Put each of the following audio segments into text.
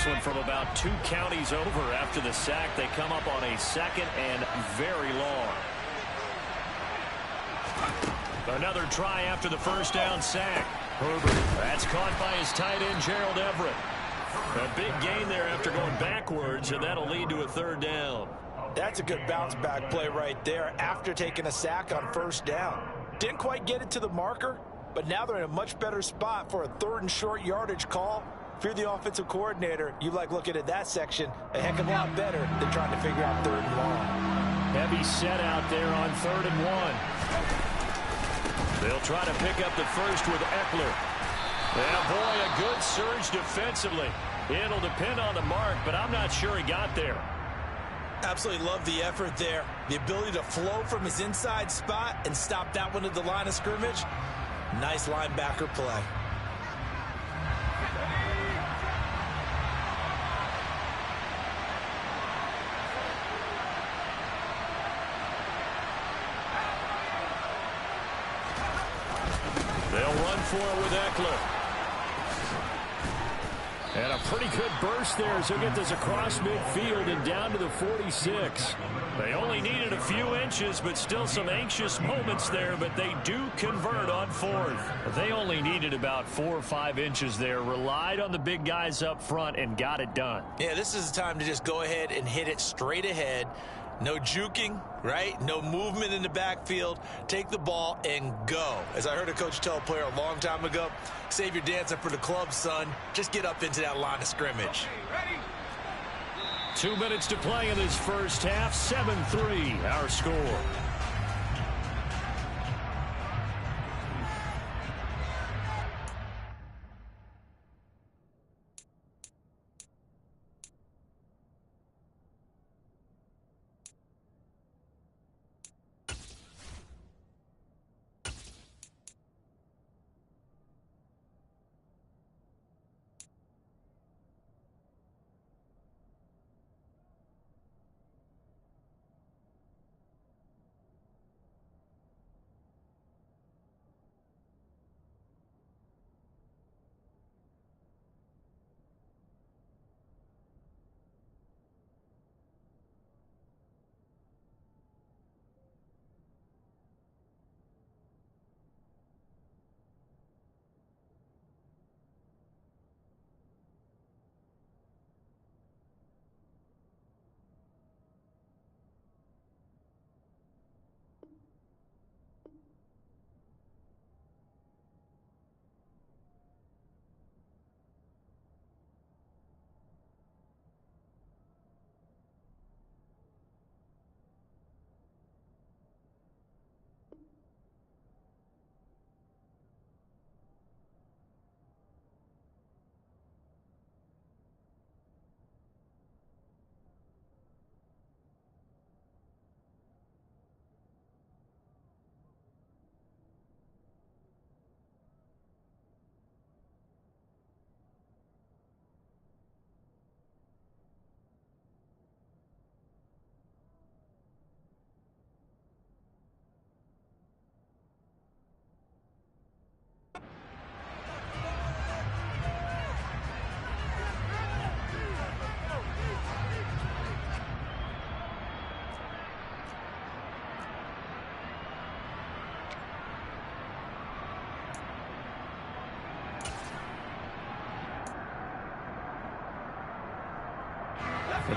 this one from about 2 counties over. After the sack, they come up on a 2nd and very long. Another try after the first down sack. Herbert, that's caught by his tight end, Gerald Everett. A big gain there after going backwards, and that'll lead to a 3rd down. That's a good bounce-back play right there after taking a sack on 1st down. Didn't quite get it to the marker, but now they're in a much better spot for a 3rd and short yardage call. If you're the offensive coordinator, you like looking at that section a heck of a lot better than trying to figure out 3rd and long. Heavy set out there on 3rd and 1. They'll try to pick up the first with Eckler. And boy, a good surge defensively. It'll depend on the mark, but I'm not sure he got there. Absolutely love the effort there. The ability to flow from his inside spot and stop that one at the line of scrimmage. Nice linebacker play. They'll run for it with Eckler. And a pretty good burst there as he'll get this across midfield and down to the 46. They only needed a few inches, but still some anxious moments there, but they do convert on 4th. They only needed about 4 or 5 inches there, relied on the big guys up front, and got it done. Yeah, this is the time to just go ahead and hit it straight ahead. No juking, right? No movement in the backfield. Take the ball and go. As I heard a coach tell a player a long time ago, save your dancing for the club, son. Just get up into that line of scrimmage. 2 minutes to play in this first half. 7-3, our score.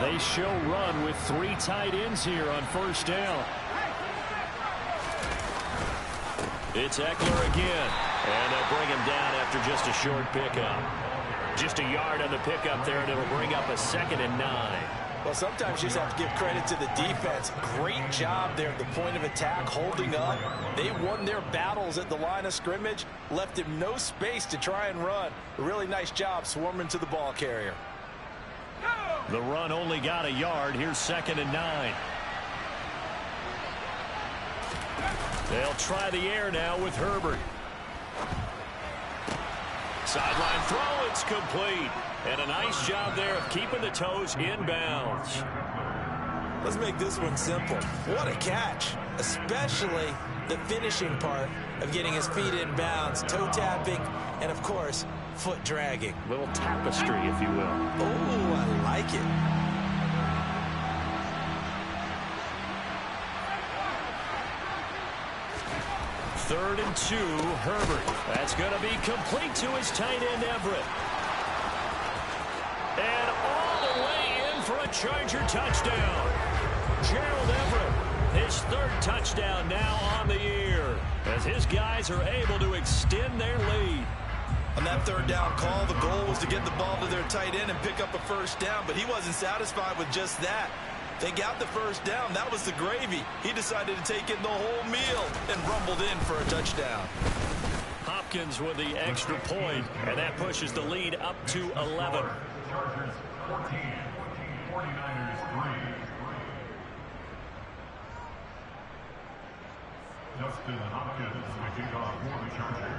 They show run with 3 tight ends here on 1st down. It's Eckler again. And they'll bring him down after just a short pickup. Just a yard on the pickup there, and it'll bring up a 2nd and 9. Well, sometimes you just have to give credit to the defense. Great job there at the point of attack, holding up. They won their battles at the line of scrimmage, left him no space to try and run. A really nice job swarming to the ball carrier. The run only got a yard. Here's 2nd and 9. They'll try the air now with Herbert. Sideline throw, it's complete. And a nice job there of keeping the toes inbounds. Let's make this one simple. What a catch, especially the finishing part of getting his feet in bounds, toe tapping, and of course, foot dragging. Little tapestry, if you will. Oh, like it. Third and 2, Herbert. That's going to be complete to his tight end, Everett. And all the way in for a Charger touchdown. Gerald Everett, his third touchdown now on the year, as his guys are able to extend their lead. On that third down call, the goal was to get the ball to their tight end and pick up a first down, but he wasn't satisfied with just that. They got the first down. That was the gravy. He decided to take in the whole meal and rumbled in for a touchdown. Hopkins with the extra point, and that pushes the lead up to 11. Chargers 14, 49ers 3. Dustin Hopkins will kick off for the Chargers.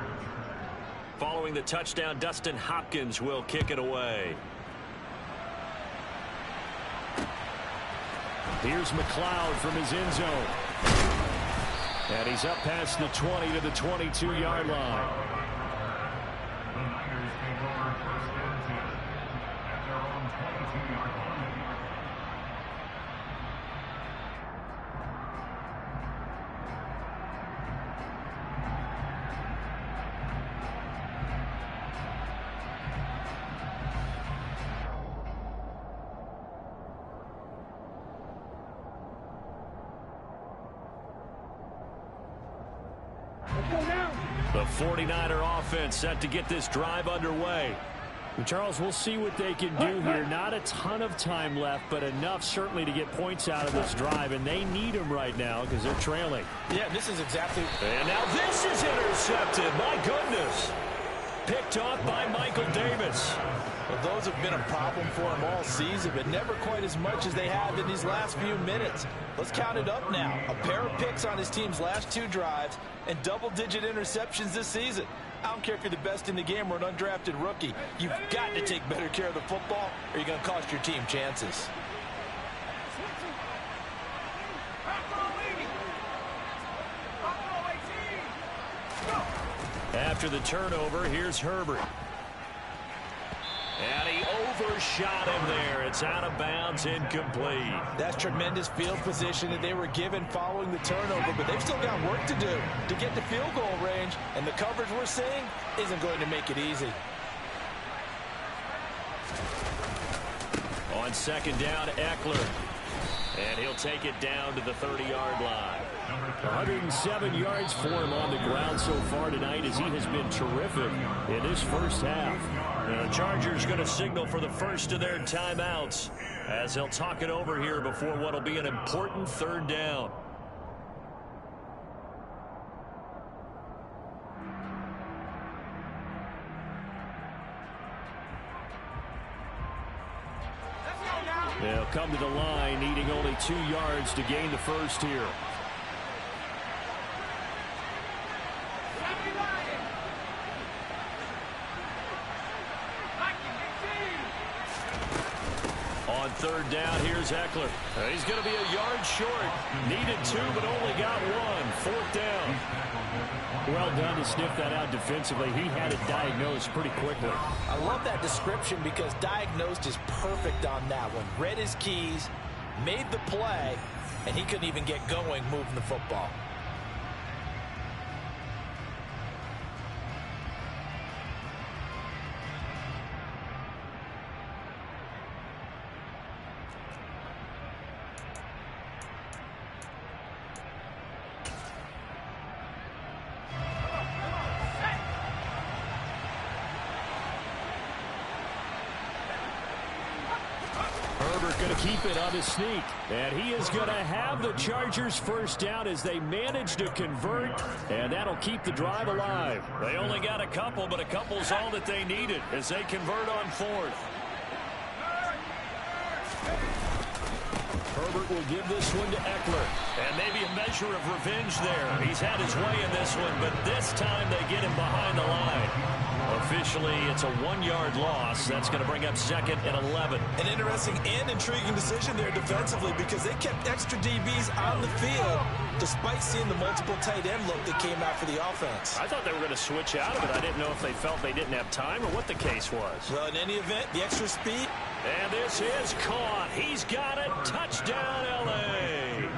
Following the touchdown, Dustin Hopkins will kick it away. Here's McLeod from his end zone. And he's up past the 20 to the 22-yard line. The Niners take over first and 10 at their own 22-yard line. The 49er offense set to get this drive underway. And Charles, we'll see what they can do here. Not a ton of time left, but enough certainly to get points out of this drive, and they need them right now because they're trailing. Yeah, this is exactly... And now this is intercepted. My goodness. Picked off by Michael Davis. Well, those have been a problem for him all season, but never quite as much as they have in these last few minutes. Let's count it up now. A pair of picks on his team's last 2 drives and double-digit interceptions this season. I don't care if you're the best in the game or an undrafted rookie. You've got to take better care of the football or you're going to cost your team chances. After the turnover, here's Herbert. And he overshot him there. It's out of bounds, incomplete. That's tremendous field position that they were given following the turnover, but they've still got work to do to get to field goal range, and the coverage we're seeing isn't going to make it easy. On second down, Eckler. And he'll take it down to the 30-yard line. 107 yards for him on the ground so far tonight as he has been terrific in this first half. The Chargers going to signal for the first of their timeouts as they'll talk it over here before what will be an important third down. They'll come to the line, needing only 2 yards to gain the first here. On third down, here's Eckler. He's going to be a yard short. Needed 2, but only got 1. Fourth down. Well done to sniff that out defensively. He had it diagnosed pretty quickly. I love that description because diagnosed is perfect on that one. Read his keys, made the play, and he couldn't even get going moving the football. Going to keep it on the sneak, and he is going to have the Chargers first down as they manage to convert, and that'll keep the drive alive. They only got a couple, but a couple's all that they needed as they convert on fourth. Herbert will give this one to Eckler. And maybe a measure of revenge there. He's had his way in this one, but this time they get him behind the line. Officially, it's a 1-yard loss. That's going to bring up 2nd and 11. An interesting and intriguing decision there defensively because they kept extra DBs on the field despite seeing the multiple tight end look that came out for the offense. I thought they were going to switch out of it. I didn't know if they felt they didn't have time or what the case was. Well, in any event, the extra speed. And this is caught. He's got it. Touchdown, L.A.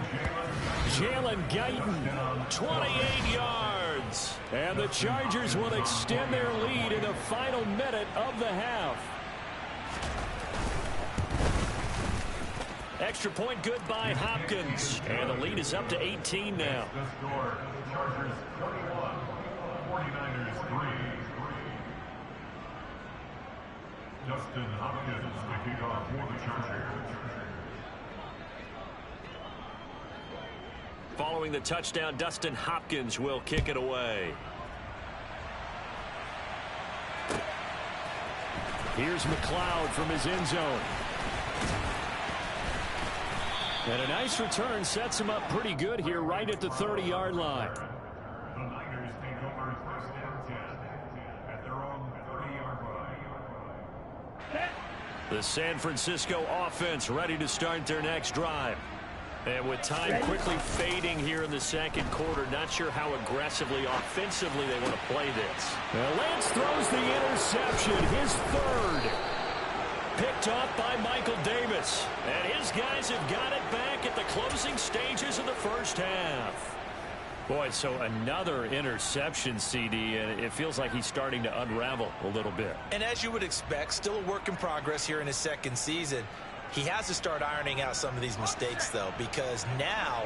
Jalen Guyton, 28 yards. And the Chargers will extend their lead in the final minute of the half. Extra point good by Hopkins. And the lead is up to 18 now. The score, Chargers 21, 49ers 3. Justin Hopkins, the kickoff for the Chargers. Following the touchdown, Dustin Hopkins will kick it away. Here's McLeod from his end zone. And a nice return sets him up pretty good here right at the 30-yard line. The Niners take over 1st and 10 at their own 30-yard line. The San Francisco offense ready to start their next drive. And with time quickly fading here in the second quarter, not sure how aggressively, offensively they want to play this. Now Lance throws the interception, his third. Picked off by Michael Davis. And his guys have got it back at the closing stages of the first half. Boy, so another interception, CD, and it feels like he's starting to unravel a little bit. And as you would expect, still a work in progress here in his second season. He has to start ironing out some of these mistakes, though, because now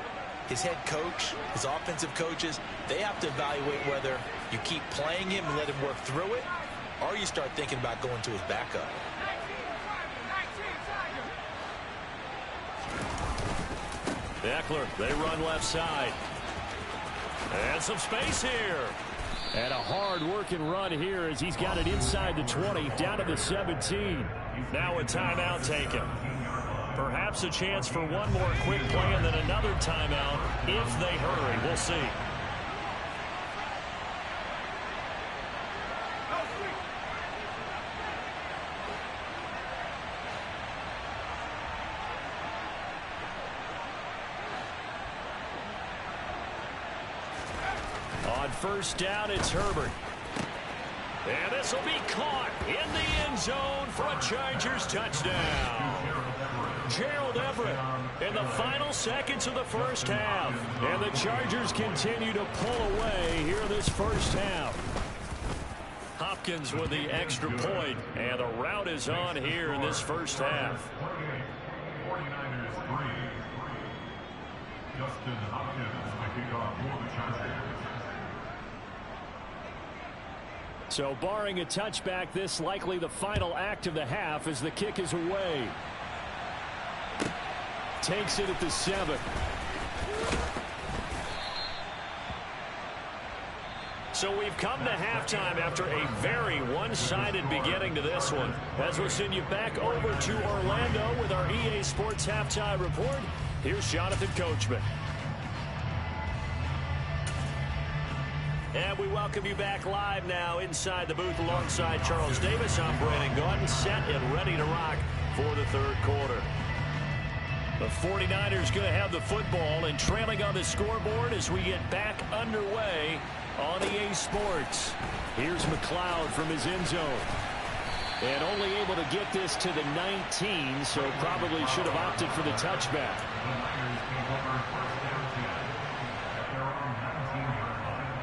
his head coach, his offensive coaches, they have to evaluate whether you keep playing him and let him work through it, or you start thinking about going to his backup. Eckler, they run left side. And some space here. And a hard-working run here as he's got it inside the 20, down to the 17. Now a timeout taken. Perhaps a chance for one more quick play and then another timeout if they hurry. We'll see. On first down, it's Herbert. And this will be caught in the end zone for a Chargers touchdown. Gerald Everett in the final seconds of the first half. And the Chargers continue to pull away here in this first half. Hopkins with the extra point, and the route is on here in this first half. 49ers 3. Justin Hopkins, the kickoff for the Chargers. So barring a touchback, this likely the final act of the half as the kick is away. Takes it at the 7. So we've come to halftime after a very one-sided beginning to this one. As we'll send you back over to Orlando with our EA Sports Halftime Report, here's Jonathan Coachman. And we welcome you back live now inside the booth alongside Charles Davis. I'm Brandon Gaudin, set and ready to rock for the third quarter. The 49ers going to have the football and trailing on the scoreboard as we get back underway on EA Sports. Here's McLeod from his end zone. And only able to get this to the 19, so probably should have opted for the touchback. The Niners take over 1st and 10 at their own 19-yard line.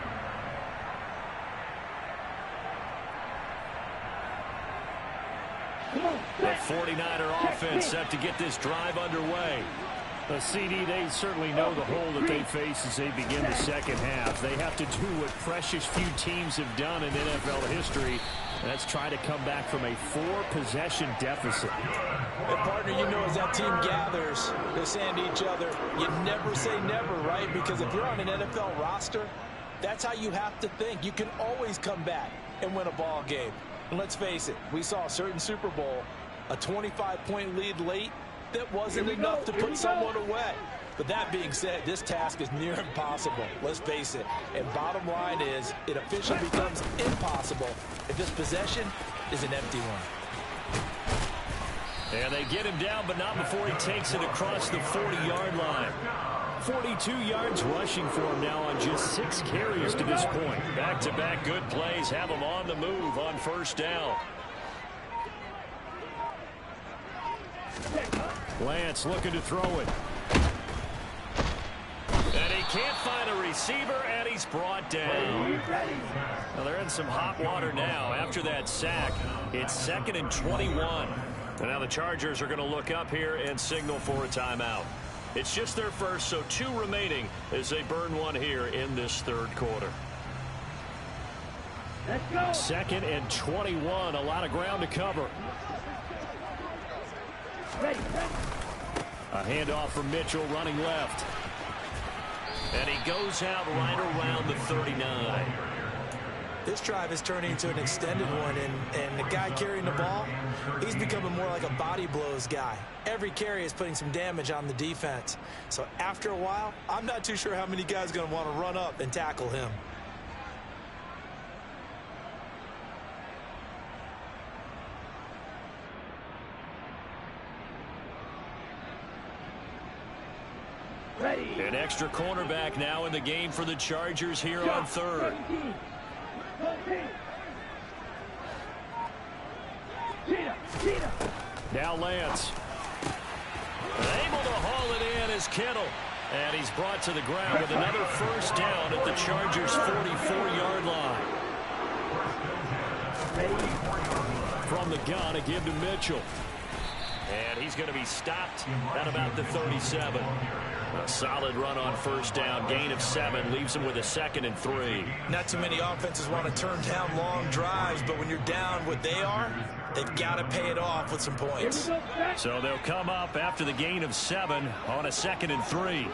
The 49er offense set to get this drive underway. The CD, they certainly know the hole that they face as they begin the second half. They have to do what precious few teams have done in NFL history. That's try to come back from a 4-possession deficit. And partner, you know, as that team gathers, they're saying to each other, you never say never, right? Because if you're on an NFL roster, that's how you have to think. You can always come back and win a ball game. And let's face it, we saw a certain Super Bowl, a 25-point lead late, that wasn't enough to put someone away. But that being said, this task is near impossible. Let's face it. And bottom line is, it officially becomes impossible if this possession is an empty one. And they get him down, but not before he takes it across the 40-yard line. 42 yards rushing for him now on just 6 carries to this point. Back-to-back good plays have him on the move on first down. Lance looking to throw it. And he can't find a receiver, and he's brought down. Well, they're in some hot water now. After that sack, it's 2nd and 21. And now the Chargers are going to look up here and signal for a timeout. It's just their first, so 2 remaining as they burn one here in this third quarter. 2nd and 21, a lot of ground to cover. A handoff from Mitchell running left. And he goes out right around the 39. This drive is turning into an extended one, and the guy carrying the ball, he's becoming more like a body blows guy. Every carry is putting some damage on the defense. So after a while, I'm not too sure how many guys are going to want to run up and tackle him. An extra cornerback now in the game for the Chargers here on third. Now Lance. Able to haul it in is Kittle. And he's brought to the ground with another first down at the Chargers' 44-yard line. From the gun, a give to Mitchell. And he's going to be stopped at about the 37. A solid run on first down. Gain of 7 leaves him with a 2nd and 3. Not too many offenses want to turn down long drives, but when you're down what they are, they've got to pay it off with some points. So they'll come up after the gain of 7 on a 2nd and 3.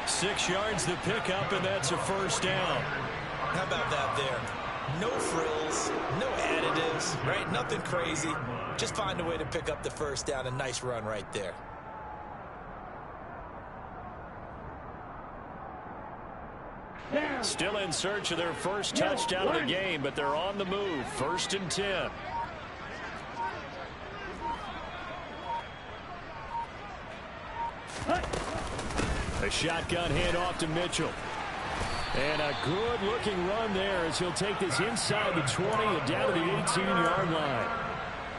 Six yards to pick up, and that's a first down. How about that there? No frills, no additives, right? Nothing crazy. Just find a way to pick up the first down. A nice run right there. Still in search of their first touchdown of the game, but they're on the move. 1st and 10. A shotgun handoff to Mitchell. And a good-looking run there as he'll take this inside the 20 and down to the 18-yard line.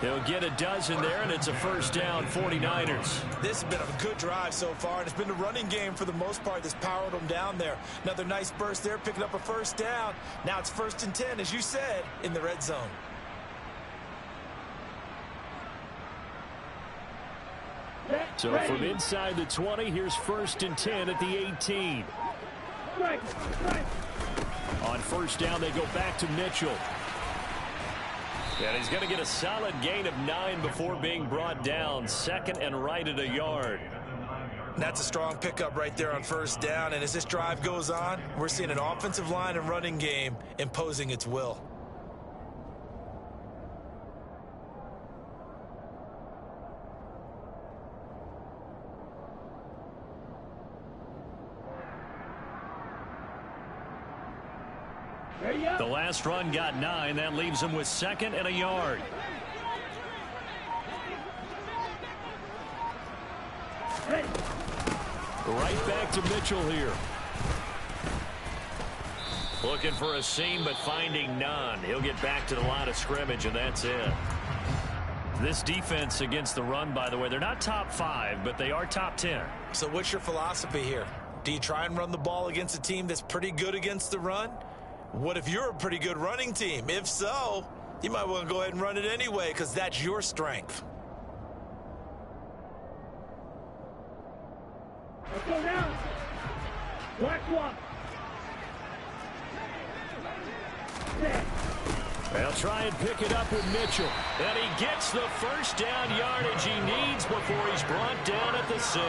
They'll get a dozen there, and it's a first down, 49ers. This has been a good drive so far, and it's been the running game for the most part that's powered them down there. Another nice burst there, picking up a first down. Now it's 1st and 10, as you said, in the red zone. So from inside the 20, here's 1st and 10 at the 18. On first down, they go back to Mitchell. And he's going to get a solid gain of 9 before being brought down. 2nd and right at a yard. That's a strong pickup right there on first down. And as this drive goes on, we're seeing an offensive line and running game imposing its will. The last run got 9. That leaves him with 2nd and a yard. Right back to Mitchell here. Looking for a seam, but finding none. He'll get back to the line of scrimmage, and that's it. This defense against the run, by the way, they're not top 5, but they are top 10. So what's your philosophy here? Do you try and run the ball against a team that's pretty good against the run? What if you're a pretty good running team? If so, you might want to go ahead and run it anyway, because that's your strength. Let's go now. Black one. They'll try and pick it up with Mitchell. And he gets the first down yardage he needs before he's brought down at the 6.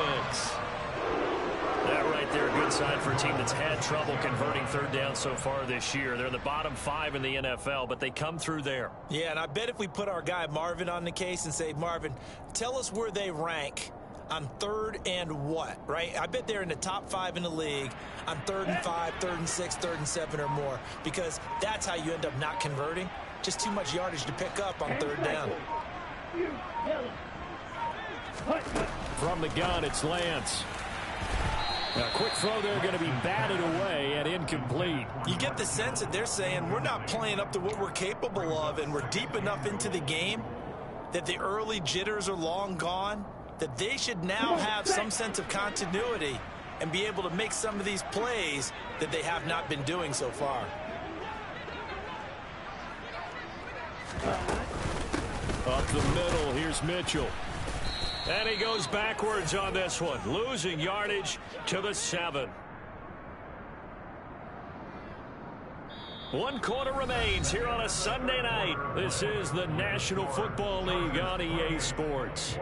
That right right there, a good sign for a team that's had trouble converting third down so far this year. They're in the bottom 5 in the NFL, but they come through there. Yeah, and I bet if we put our guy Marvin on the case and say, Marvin, tell us where they rank on 3rd and what, right? I bet they're in the top 5 in the league on 3rd and 5, 3rd and 6, 3rd and 7 or more, because that's how you end up not converting. Just too much yardage to pick up on 3rd down. From the gun, it's Lance. A quick throw there, going to be batted away and incomplete. You get the sense that they're saying we're not playing up to what we're capable of, and we're deep enough into the game that the early jitters are long gone, that they should now have some sense of continuity and be able to make some of these plays that they have not been doing so far. Up the middle, here's Mitchell. And he goes backwards on this one, losing yardage to the 7. 1 quarter remains here on a Sunday night. This is the National Football League on EA Sports.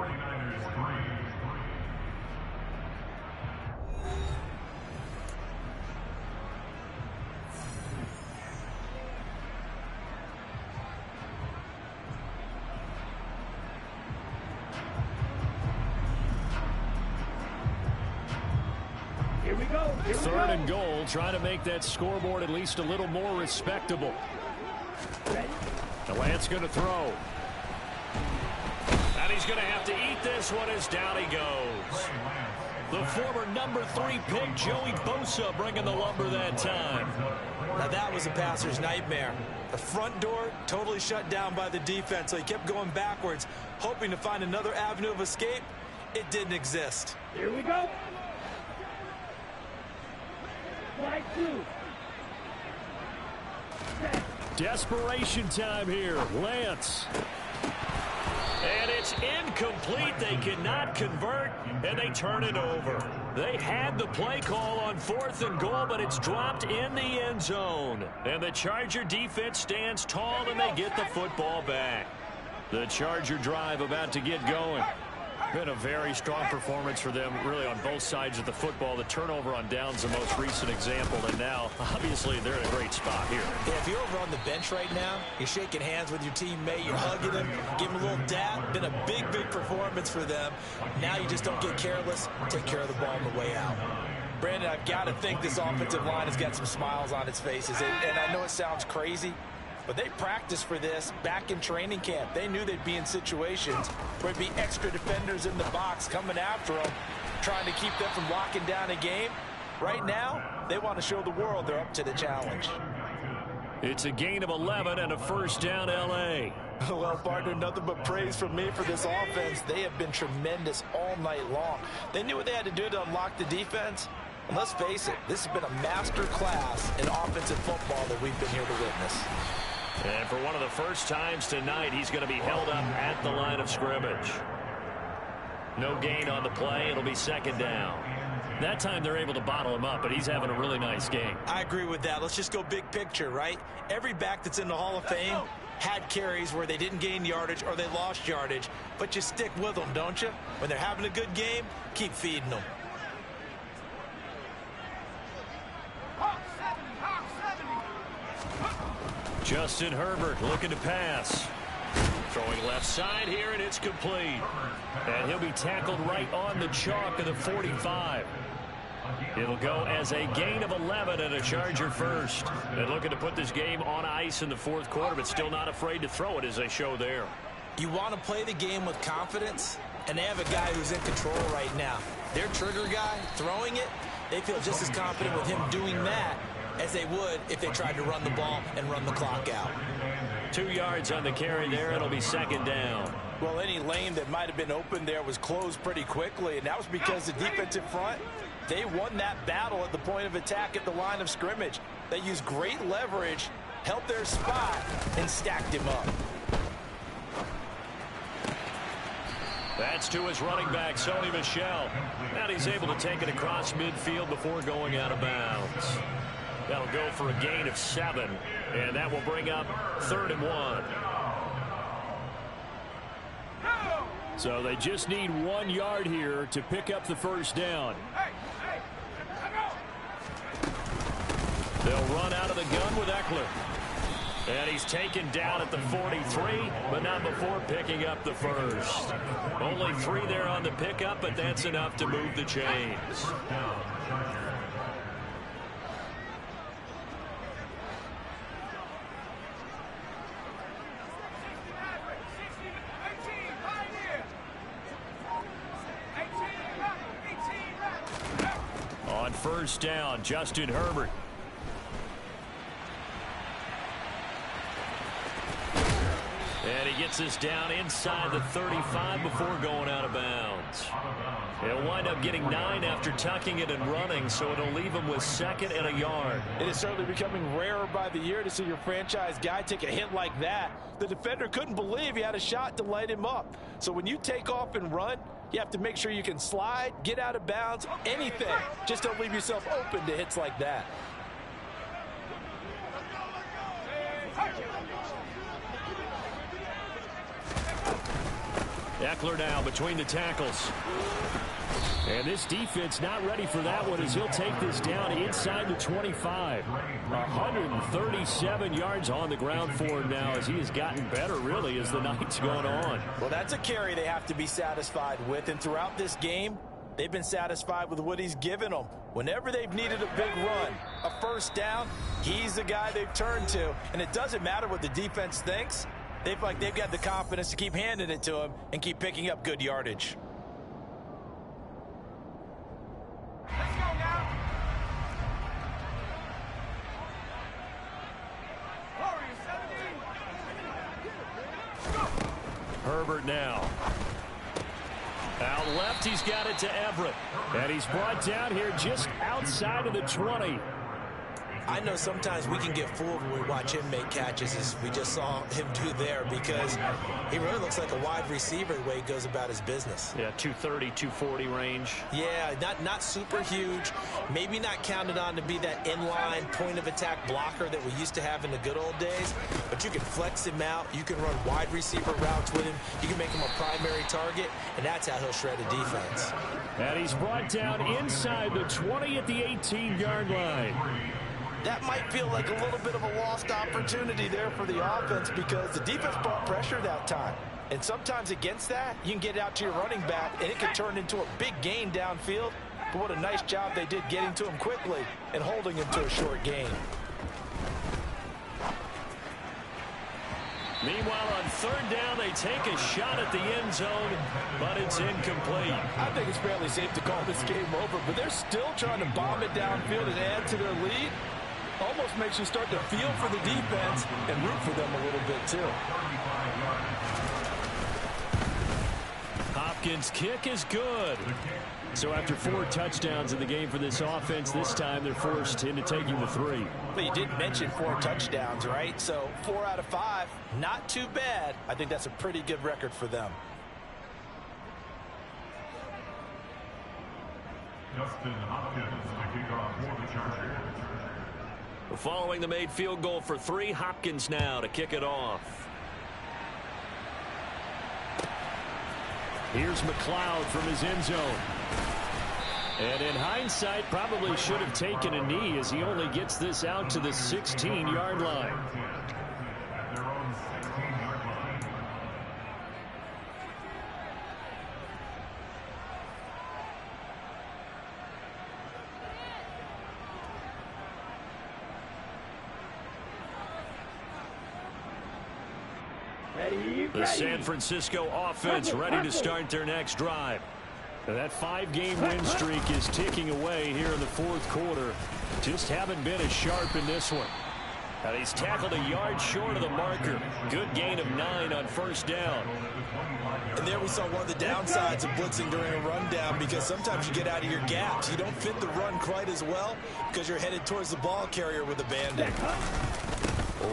Third and goal, trying to make that scoreboard at least a little more respectable. Lance going to throw. And he's going to have to eat this one as down he goes. The former number 3 pick, Joey Bosa, bringing the lumber that time. Now that was a passer's nightmare. The front door totally shut down by the defense, so he kept going backwards, hoping to find another avenue of escape. It didn't exist. Here we go. Flag 2. Desperation time here. Lance. And it's incomplete. They cannot convert, and they turn it over. They had the play call on 4th and goal, but it's dropped in the end zone. And the Charger defense stands tall, and they get the football back. The Charger drive about to get going. Been a very strong performance for them, really, on both sides of the football. The turnover on downs, the most recent example, and now, obviously, they're in a great spot here. Yeah, if you're over on the bench right now, you're shaking hands with your teammate, you're hugging him, give him a little dap. Been a big, big performance for them. Now you just don't get careless. Take care of the ball on the way out. Brandon, I've got to think this offensive line has got some smiles on its faces, and I know it sounds crazy, but they practiced for this back in training camp. They knew they'd be in situations where there'd be extra defenders in the box coming after them, trying to keep them from locking down a game. Right now, they want to show the world they're up to the challenge. It's a gain of 11 and a first down, L.A. Well, partner, nothing but praise from me for this offense. They have been tremendous all night long. They knew what they had to do to unlock the defense. And let's face it, this has been a master class in offensive football that we've been here to witness. And for one of the first times tonight, he's going to be held up at the line of scrimmage. No gain on the play. It'll be second down. That time they're able to bottle him up, but he's having a really nice game. I agree with that. Let's just go big picture, right? Every back that's in the Hall of Fame had carries where they didn't gain yardage or they lost yardage, but you stick with them, don't you? When they're having a good game, keep feeding them. Justin Herbert looking to pass. Throwing left side here, and it's complete. And he'll be tackled right on the chalk of the 45. It'll go as a gain of 11 and a Charger first. And looking to put this game on ice in the 4th quarter, but still not afraid to throw it as they show there. You want to play the game with confidence, and they have a guy who's in control right now. Their trigger guy throwing it, they feel just as confident with him doing that as they would if they tried to run the ball and run the clock out. 2 yards on the carry there. It'll be second down. Well, any lane that might have been open there was closed pretty quickly, and that was because the defensive front, they won that battle at the point of attack at the line of scrimmage. They used great leverage, held their spot, and stacked him up. That's to his running back, Sony Michel. And he's able to take it across midfield before going out of bounds. That'll go for a gain of 7, and that will bring up 3rd and 1. So they just need 1 yard here to pick up the first down. They'll run out of the gun with Eckler. And he's taken down at the 43, but not before picking up the first. Only 3 there on the pickup, but that's enough to move the chains. On first down, Justin Herbert. And he gets us down inside the 35 before going out of bounds. He'll wind up getting 9 after tucking it and running, so it'll leave him with 2nd and a yard. It is certainly becoming rarer by the year to see your franchise guy take a hit like that. The defender couldn't believe he had a shot to light him up. So when you take off and run, you have to make sure you can slide, get out of bounds, anything. Just don't leave yourself open to hits like that. Eckler now between the tackles. And this defense not ready for that one as he'll take this down inside the 25. 137 yards on the ground for him now as he has gotten better really as the night's gone on. Well, that's a carry they have to be satisfied with. And throughout this game, they've been satisfied with what he's given them. Whenever they've needed a big run, a first down, he's the guy they've turned to. And it doesn't matter what the defense thinks. They've got the confidence to keep handing it to him and keep picking up good yardage. Let's go now. Warriors 17. Herbert now. Out left, he's got it to Everett. And he's brought down here just outside of the 20. I know sometimes we can get fooled when we watch him make catches, as we just saw him do there, because he really looks like a wide receiver the way he goes about his business. Yeah, 230, 240 range. Yeah, not super huge. Maybe not counted on to be that inline point-of-attack blocker that we used to have in the good old days, but you can flex him out. You can run wide receiver routes with him. You can make him a primary target, and that's how he'll shred a defense. And he's brought down inside the 20 at the 18-yard line. That might feel like a little bit of a lost opportunity there for the offense because the defense brought pressure that time. And sometimes against that, you can get it out to your running back, and it can turn into a big gain downfield. But what a nice job they did getting to him quickly and holding him to a short gain. Meanwhile, on third down, they take a shot at the end zone, but it's incomplete. I think it's fairly safe to call this game over, but they're still trying to bomb it downfield and add to their lead. Almost makes you start to feel for the defense and root for them a little bit, too. Hopkins' kick is good. So after 4 touchdowns in the game for this offense, this time they're forced into taking the 3. But you did mention 4 touchdowns, right? So 4 out of 5, not too bad. I think that's a pretty good record for them. Justin Hopkins to kick off for the Chargers. Following the made field goal for 3, Hopkins now to kick it off. Here's McLeod from his end zone. And in hindsight, probably should have taken a knee as he only gets this out to the 16-yard line. At their own 16-yard line. The San Francisco offense ready to start their next drive. That 5-game win streak is ticking away here in the 4th quarter. Just haven't been as sharp in this one. And he's tackled a yard short of the marker. Good gain of 9 on first down. And there we saw one of the downsides of blitzing during a rundown, because sometimes you get out of your gaps. You don't fit the run quite as well because you're headed towards the ball carrier with a Band-Aid.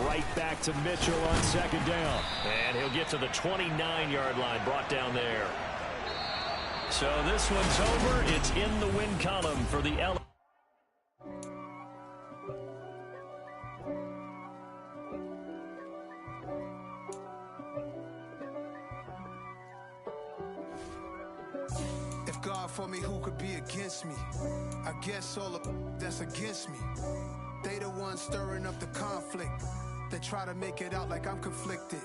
Right back to Mitchell on second down. And he'll get to the 29-yard line, brought down there. So this one's over. It's in the win column for the L. If God for me, who could be against me? I guess all of that's against me. They the ones stirring up the conflict. They try to make it out like I'm conflicted.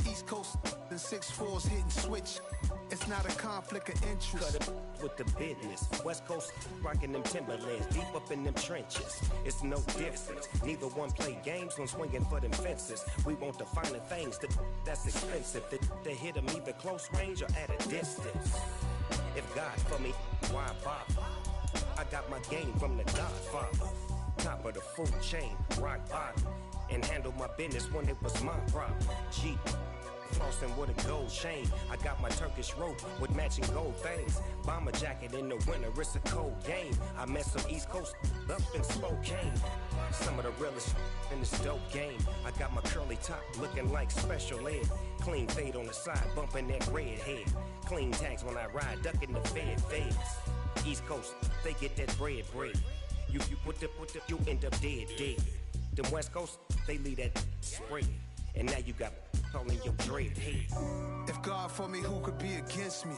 East Coast and 6'4's hitting switch. It's not a conflict of interest. Cut it with the business. West Coast rocking them Timberlands, deep up in them trenches. It's no difference. Neither one play games when swinging for them fences. We want the finer things that's expensive. They hit them either close range or at a distance. If God for me, why bother? I got my game from the Godfather. Top of the food chain, rock bottom. And handle my business when it was my problem. G. Flossing with a gold chain. I got my Turkish rope with matching gold things. Bomber jacket in the winter, it's a cold game. I met some East Coast up in Spokane. Some of the realest in this dope game. I got my curly top looking like special ed. Clean fade on the side, bumping that red head. Clean tags when I ride, ducking the feds. East Coast, they get that bread. You you end up dead. Them West Coast, they leave that spread. And now you got calling your dread head. If God for me, who could be against me?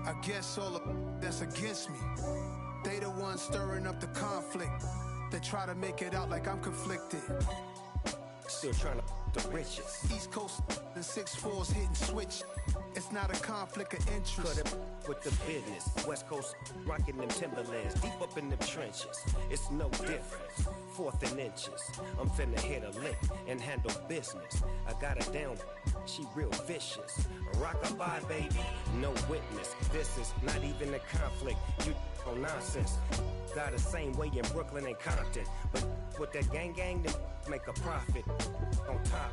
I guess all the that's against me. They the ones stirring up the conflict. They try to make it out like I'm conflicted. Still trying to the riches. East Coast and 6'4's hitting switch. It's not a conflict of interest. Cut it with the business. West Coast rocking them Timberlands, deep up in them trenches. It's no difference. 4th and inches. I'm finna hit a lick and handle business. I got her down, she real vicious. Rock-a-bye, baby, no witness. This is not even a conflict. You on nonsense. Got the same way in Brooklyn and Compton. But with that gang, then make a profit. On top,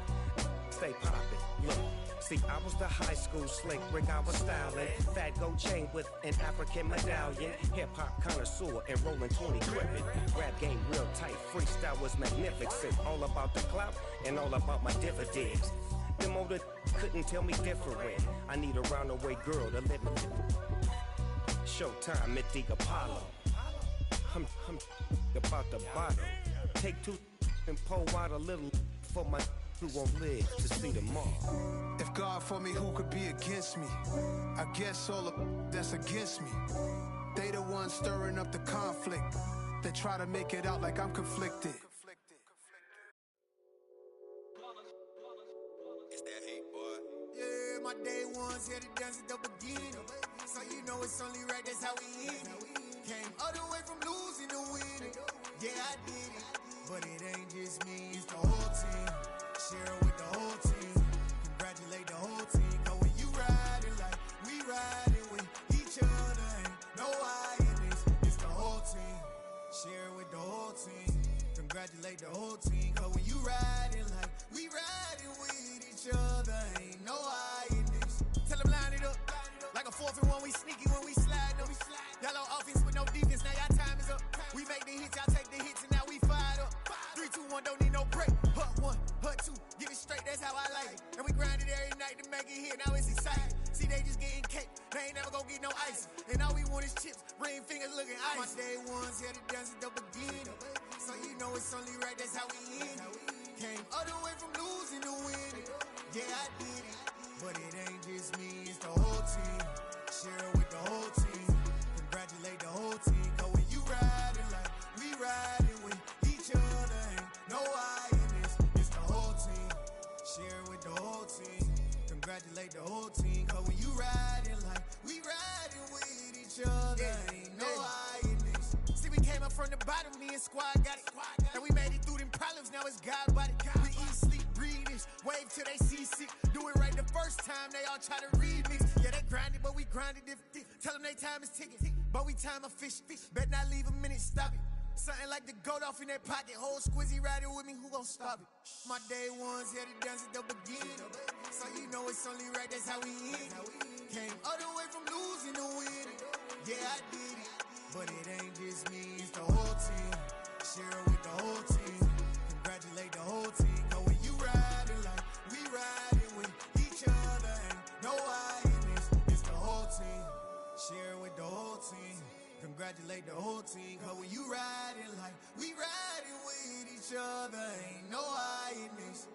stay poppin'. Look. See, I was the high school slick Rick, I was styling. Fat gold chain with an African medallion. Hip-hop connoisseur and rolling 20 crippin'. Rap game real tight, freestyle was magnificent. All about the clout and all about my dividends. Them older couldn't tell me different. I need a roundaway girl to live with. Showtime at the Apollo. I'm about the bottom. Take 2 and pour out a little for my who won't live to see tomorrow. If God for me, who could be against me? I guess all the that's against me. They the ones stirring up the conflict. They try to make it out like I'm conflicted. It's that hate, boy. Yeah, my day ones here to dance at the beginning. So you know it's only right, that's how we end it. Came all the way from losing to winning. Yeah, I did it. But it ain't just me, it's the whole team. Share with the whole team. Congratulate the whole team. Cause when you riding like we riding with each other, ain't no I in this. It's the whole team. Share with the whole team. Congratulate the whole team. Cause when you riding like we riding with each other, ain't no I in this. Tell them line it up. Like a 4th and 1, we sneaky when we slide up. Y'all on offense with no defense, now y'all time is up. We make the hits, y'all take the hits, and now we fired up. 3, 2, 1, don't need no break. Hut 1, hut 2, get it straight, that's how I like it. And we grind it every night to make it here, now it's exciting. See, they just getting cake, they ain't never gonna get no ice. And all we want is chips, ring fingers looking ice. My day ones here to dance at the beginning. So you know it's only right, that's how we end it. Came all the way from losing to winning. Yeah, I did it. But it ain't just me, it's the whole team. Share with the whole team. Congratulate the whole team. Cause when you riding like we riding with each other, ain't no I in this. It's the whole team. Share with the whole team. Congratulate the whole team. Cause when you riding like we riding with each other, ain't no I in this. See, we came up from the bottom, me and squad got it. And we made it through them problems, now it's God body. We eat, sleep, breathe this. Wave till they see sick. Do it right the first time, they all try to remix. Yeah, they grinded, but we grinded different. Tell them they time is ticking, but we time a fish. Bet not leave a minute, stop it. Something like the goat off in that pocket. Whole squizzy riding with me, who gon' stop it? My day ones here to dance at the beginning. So you know it's only right, that's how we end it. Came all the way from losing to winning. Yeah, I did it. But it ain't just me, it's the whole team. Share with the whole team. Congratulate the whole team. Cause when you riding like we riding with each other, ain't no I in this. It's the whole team. Share with the whole team. Congratulate the whole team. Cause when you riding like we riding with each other, ain't no I in this.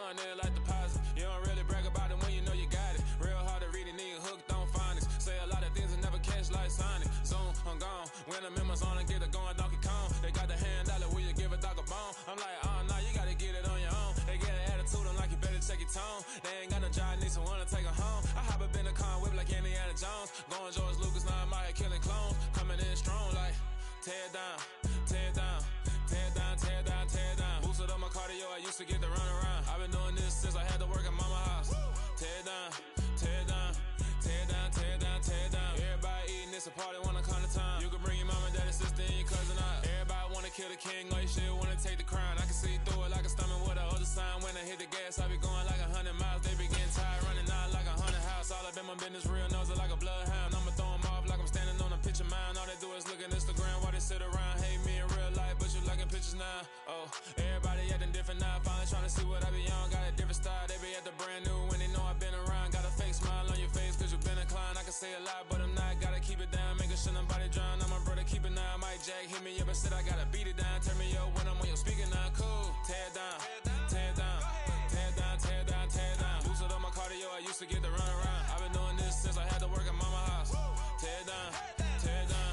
fun, nigga, like deposit. You don't really brag about it when you know you got it. Real hard to read a nigga hooked on phonics. Say a lot of things and never catch like Sonic. Zoom, I'm gone. When I'm in my zone, I get it going Donkey Kong. They got the hand dollar, will you give a dog a bone? I'm like, oh, no, you gotta get it on your own. They get an attitude, I'm like, you better check your tone. They ain't got no job, need someone to take her home. I hop up in the car, whip like Indiana Jones. Going George Lucas, now I'm out here killing clones. Coming in strong like, tear down, tear down, tear down, tear down, tear down. Boosted up my cardio, I used to get to run around. I've been doing this since I had to work at mama house. Tear down, tear down, tear down, tear down, tear down. Everybody eating this a party, wanna come to time. You can bring your mama, daddy, sister, and your cousin out. Everybody wanna kill the king, or you shit wanna take the crown. I can see through it like a stomach with a other sign. When I hit the gas, I be going like 100 miles. They be getting tired, running out like 100 house. All up in my business, real nose it like a bloodhound. I'ma throw 'em off like I'm standing on a picture mound. All they do is look at Instagram while they sit around. Hate me in real life, but you liking pictures now. Oh, everybody acting different now. Finally trying to see what I be on. Got a different style, they be at the brand new when they know I've been around. Got a fake smile on your face cause you been inclined. I can say a lot, but I'm not. Gotta keep it down, making sure nobody drown. I'm my brother, keep it now. Mike Jack hit me up and said I gotta beat it down. Turn me up when I'm on your speaker now. Cool, tear down, tear down, tear down, tear down, tear down. Boosted up my cardio, I used to get to run around. I've been doing this since I had to work at mama house. Tear down, tear down,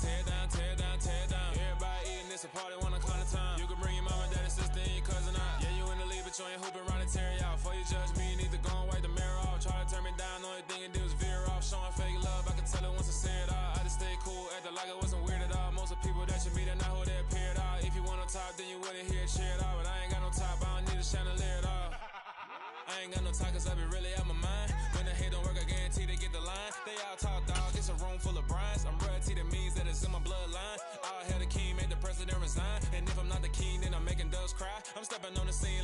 tear down, tear down, tear down. Everybody eating this a party, wanna come to time. You can bring your mama, daddy, sister, and your cousin out. Yeah, you in the league, but you ain't hooping around and tear you out. Before you judge me, you need to go and wipe the mirror off. Try to turn me down, only thing you do is veer off. Showing fake love, I can tell it once I say it all. I just stay cool, acting like it wasn't weird at all. Most of the people that you meet are not who they appear at all. If you want on top, then you wouldn't hear it cheer at all. But I ain't got no top, I don't need a chandelier at all. I ain't got no time cause I be really out my mind. When the hate don't work, I guarantee they get the line. They all talk dog, it's a room full of brinds. I'm royalty, that means that it's in my bloodline. All hell the king, made the president resign. And if I'm not the king, then I'm making doves cry. I'm stepping on the scene